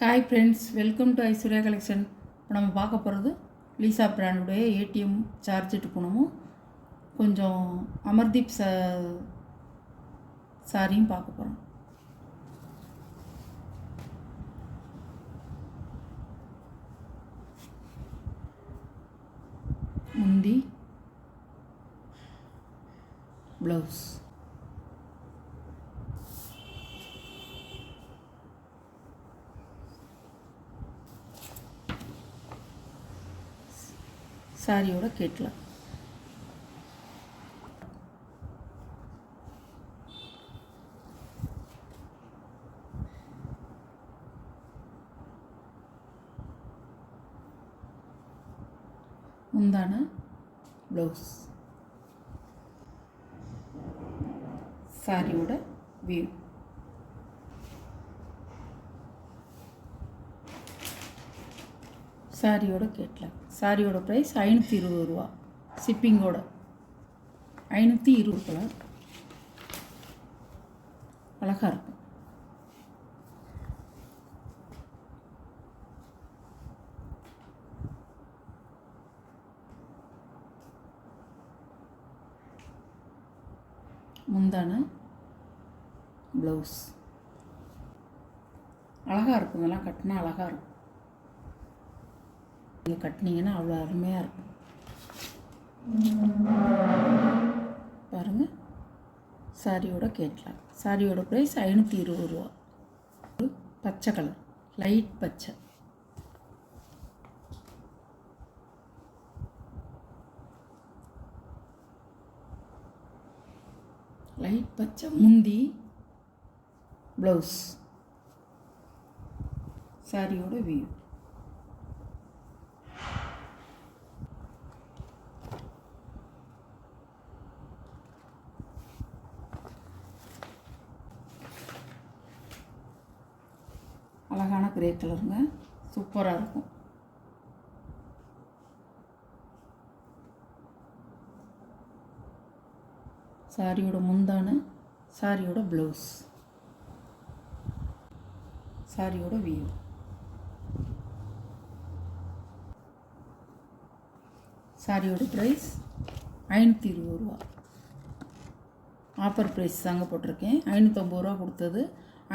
Hi friends, welcome to Aishwarya collection. இப்போ நம்ம பார்க்க போகிறது லீசா பிராண்டுடைய ஏடிஎம் சார்ஜெட்டு குணமும் கொஞ்சம் அமர்தீப் சாரியும் பார்க்க போகிறோம். முந்தி, ப்ளவுஸ், சாரியோட கேட்கலாம். முந்தான, ப்ளவுஸ், சாரியோட வியூ. சாரியோட கேட்கலாம். சாரியோட ப்ரைஸ் 520 ரூபா, ஷிப்பிங்கோட 520 கலர். அழகாக இருக்கும். முந்தான, ப்ளவுஸ் அழகாக இருக்கும். இதெல்லாம் கட்டினா அழகாக இருக்கும். நீங்கள் கட்டினீங்கன்னா அவ்வளோ அருமையாக இருக்கும். பாருங்கள், சாரியோட கேட்கலாம். சாரியோட ப்ரைஸ் 520 ரூபா. பச்சை கலர், லைட் பச்சை. லைட் பச்சை முந்தி, ப்ளவுஸ், சாரியோட வியூ. அழகான கிரே கலருங்க, சூப்பராக இருக்கும். சாரியோட முந்தான, சாரியோட ப்ளவுஸ், சாரியோட வியூ. சாரியோட ப்ரைஸ் 520 ரூபா. ஆஃபர் ப்ரைஸ் தாங்க போட்டிருக்கேன். 550 ரூபா கொடுத்தது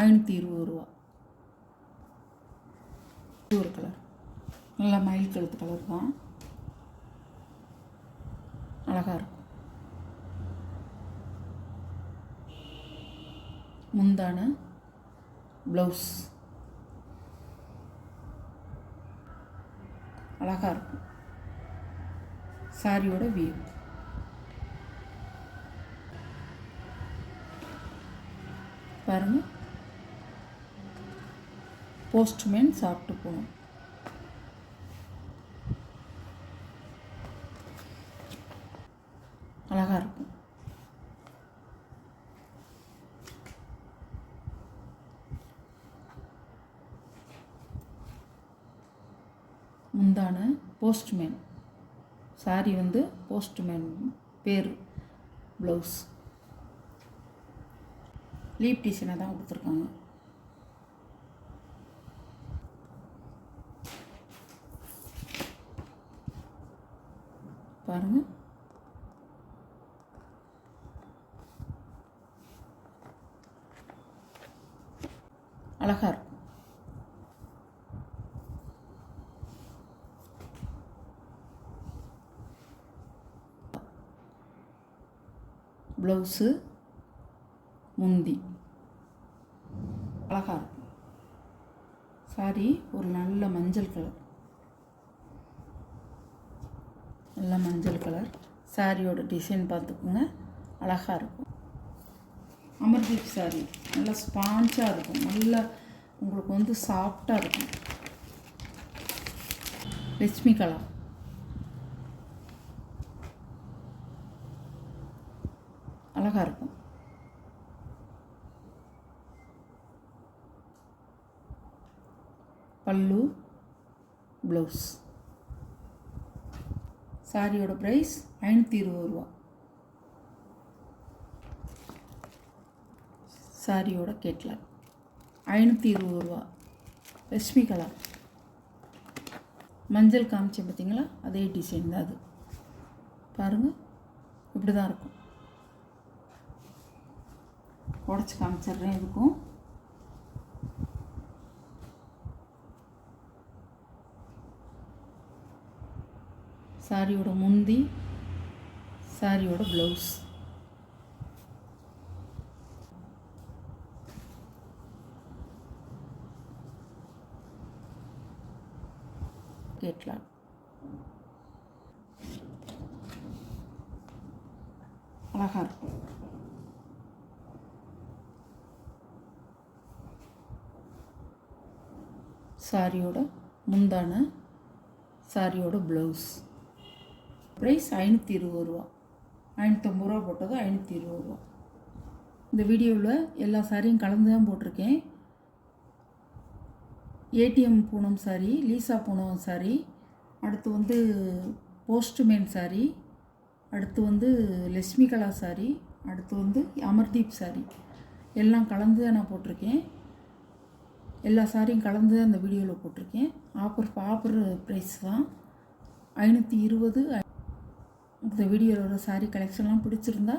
520 ரூபா. ஒரு கலர், நல்லா மயில் கழுத்து கலர் தான், அழகாக இருக்கும். முந்தான, ப்ளவுஸ் அழகாக இருக்கும். சாரியோட வியூ. பாருங்கள், போஸ்ட்மேன் சாப்பிட்டு போகணும். அழகாக இருக்கும். முந்தான, போஸ்ட்மேன். சாரி வந்து போஸ்ட்மேன் பேர். ப்ளவுஸ் லீப் டிசைனாக தான் கொடுத்துருக்காங்க. பாருங்கள், அழகாக இருக்கும். ப்ளவுஸு, முந்தி அழகாக இருக்கும். சாரி ஒரு நல்ல மஞ்சள் கலர், நல்ல மஞ்சள் கலர். சாரியோட டிசைன் பார்த்துக்குங்க, அழகாக இருக்கும். அமர்தீப் சாரி நல்லா ஸ்பான்ஸாக இருக்கும். நல்லா உங்களுக்கு வந்து சாஃப்டாக இருக்கும். லட்சுமி கலர், அழகாக இருக்கும். பல்லு, ப்ளவுஸ். சாரியோட ப்ரைஸ் 520 ரூபா. சாரியோட கேட்கலாம் 520 ரூபா. ரஷ்மி கலர். மஞ்சள் காமிச்சேன் பார்த்தீங்களா, அதே டிசைன் தான் அது. பாருங்கள், இப்படி தான் இருக்கும். உடச்சி காமிச்சிட்றேன். இதுக்கும் சாரியோட முந்தி, சாரியோட ப்ளவுஸ். கேட்கலாம். அழகாக இருக்கும். சாரியோட முந்தான, சாரியோட ப்ளவுஸ். ப்ரைஸ் 520 ரூபா. 550 ரூபா போட்டது 520 ரூபா. இந்த வீடியோவில் எல்லா சாரியும் கலந்து தான் போட்டிருக்கேன். ATM Poonam sorry, Lisa Poonam sorry, அடுத்து வந்து போஸ்ட்மேன் சாரி, அடுத்து வந்து லட்சுமி கலா சாரி, அடுத்து வந்து அமர்தீப் சாரி, எல்லாம் கலந்து தான் நான் போட்டிருக்கேன். எல்லா சாரியும் கலந்து தான் இந்த வீடியோவில் போட்டிருக்கேன். ஆஃபர் ப்ரைஸ் தான் 520. இந்த வீடியோவில் வர சாரீ கலெக்ஷன்லாம் பிடிச்சிருந்தா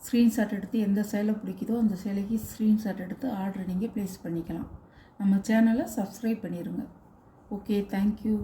ஸ்க்ரீன்ஷாட் எடுத்து எந்த சேலை பிடிக்குதோ அந்த சேலைக்கு ஸ்க்ரீன்ஷாட் எடுத்து ஆர்டர் நீங்கள் ப்ளேஸ் பண்ணிக்கலாம். நம்ம சேனலை சப்ஸ்கிரைப் பண்ணிடுங்க. Okay, thank you.